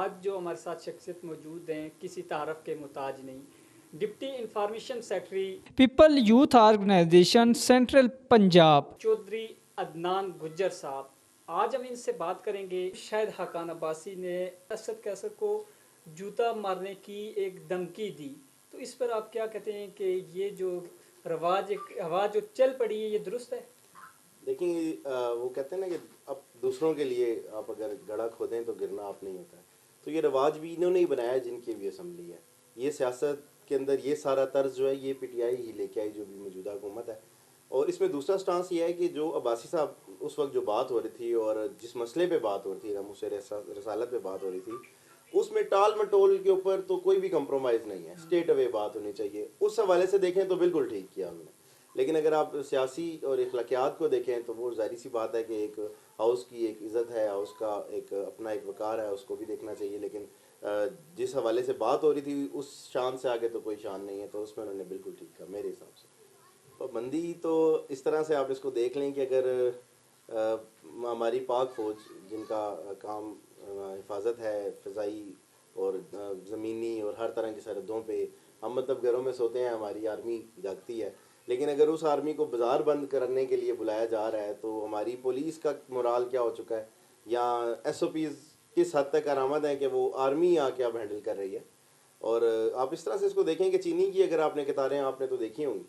آج جو ہمارے ساتھ شخصیت موجود ہیں کسی تعارف کے محتاج نہیں، deputy information secretary people youth organisation central Punjab Chaudhry Adnan Gujjar صاحب، آج ہم ان سے بات کریں گے۔ شاہد حقان عباسی نے اسد کیسر کو جوتا مارنے کی ایک دھمکی دی، تو اس پر آپ کیا کہتے ہیں کہ یہ جو رواج ہوا جو چل پڑی ہے یہ درست ہے؟ دیکھیں وہ کہتے ہیں نا کہ اب دوسروں کے لیے آپ اگر گڑھا کھودیں تو گرنا آپ نہیں ہوتا ہے، تو یہ رواج بھی انہوں نے ہی بنایا جن کی بھی اسمبلی ہے۔ یہ سیاست کے اندر یہ سارا طرز جو ہے یہ پی ٹی آئی ہی لے کے آئی جو بھی موجودہ حکومت ہے۔ اور اس میں دوسرا سٹانس یہ ہے کہ جو عباسی صاحب اس وقت جو بات ہو رہی تھی اور جس مسئلے پہ بات ہو رہی تھی، ناموس رسالت پہ بات ہو رہی تھی، اس میں ٹال مٹول کے اوپر تو کوئی بھی کمپرومائز نہیں ہے، اسٹیٹ اوے بات ہونی چاہیے۔ اس حوالے سے دیکھیں تو بالکل ٹھیک کیا انہوں نے، لیکن اگر آپ سیاسی اور اخلاقیات کو دیکھیں تو وہ ظاہری سی بات ہے کہ ایک ہاؤس کی ایک عزت ہے، ہاؤس کا ایک اپنا ایک وقار ہے، اس کو بھی دیکھنا چاہیے۔ لیکن جس حوالے سے بات ہو رہی تھی اس شان سے آگے تو کوئی شان نہیں ہے، تو اس میں انہوں نے بالکل ٹھیک کہا میرے حساب سے۔ پابندی تو اس طرح سے آپ اس کو دیکھ لیں کہ اگر ہماری پاک فوج جن کا کام حفاظت ہے فضائی اور زمینی اور ہر طرح کی سرحدوں پہ، ہم مطلب گھروں میں سوتے ہیں، ہماری آرمی جاگتی ہے، لیکن اگر اس آرمی کو بازار بند کرنے کے لیے بلایا جا رہا ہے تو ہماری پولیس کا مورال کیا ہو چکا ہے، یا ایس او پیز کس حد تک کارآمد ہیں کہ وہ آرمی آ کے اب ہینڈل کر رہی ہے۔ اور آپ اس طرح سے اس کو دیکھیں کہ چینی کی اگر آپ نے قطاریں آپ نے تو دیکھی ہوں گی،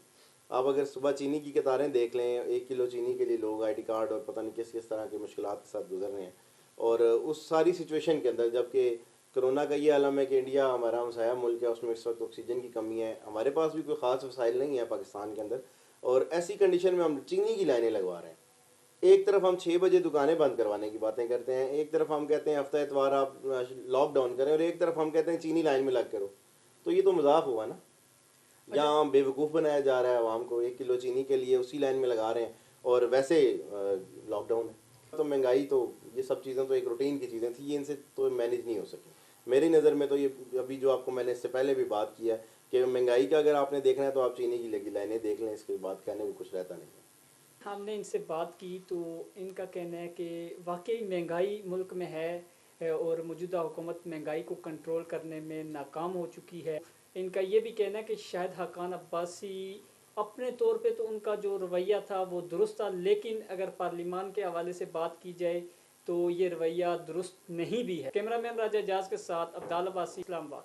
آپ اگر صبح چینی کی قطاریں دیکھ لیں، 1 کلو چینی کے لیے لوگ آئی ڈی کارڈ اور پتہ نہیں کس کس طرح کی مشکلات کے ساتھ گزر رہے ہیں۔ اور اس ساری سچویشن کے اندر جبکہ کرونا کا یہ عالم ہے کہ انڈیا ہمارا ہمسایہ ملک ہے، اس میں اس وقت آکسیجن کی کمی ہے، ہمارے پاس بھی کوئی خاص وسائل نہیں ہے پاکستان کے اندر، اور ایسی کنڈیشن میں ہم چینی کی لائنیں لگوا رہے ہیں۔ ایک طرف ہم 6 بجے دکانیں بند کروانے کی باتیں کرتے ہیں، ایک طرف ہم کہتے ہیں ہفتہ اتوار آپ لاک ڈاؤن کریں، اور ایک طرف ہم کہتے ہیں چینی لائن میں لگ کرو، تو یہ تو مذاق ہوا نا۔ جہاں بے وقوف بنایا جا رہا ہے عوام کو، 1 کلو چینی کے لیے اسی لائن میں لگا رہے ہیں، اور ویسے لاک ڈاؤن ہے۔ تو مہنگائی تو یہ سب چیزیں تو ایک روٹین کی چیزیں تھیں، یہ ان سے تو مینیج نہیں ہو سکی میری نظر میں۔ تو یہ ابھی جو آپ کو میں نے اس سے پہلے بھی بات کیا ہے کہ مہنگائی کا اگر آپ نے دیکھنا ہے تو آپ چینی کی لگی لائنیں دیکھ لیں، اس کے بعد کہنے کو کچھ رہتا نہیں ہے۔ ہم نے ان سے بات کی تو ان کا کہنا ہے کہ واقعی مہنگائی ملک میں ہے اور موجودہ حکومت مہنگائی کو کنٹرول کرنے میں ناکام ہو چکی ہے۔ ان کا یہ بھی کہنا ہے کہ شاہد حقان عباسی اپنے طور پہ تو ان کا جو رویہ تھا وہ درست تھا، لیکن اگر پارلیمان کے حوالے سے بات کی جائے تو یہ رویہ درست نہیں بھی ہے۔ کیمرہ مین راجہ اعجاز کے ساتھ عبدال عباسی، اسلام آباد۔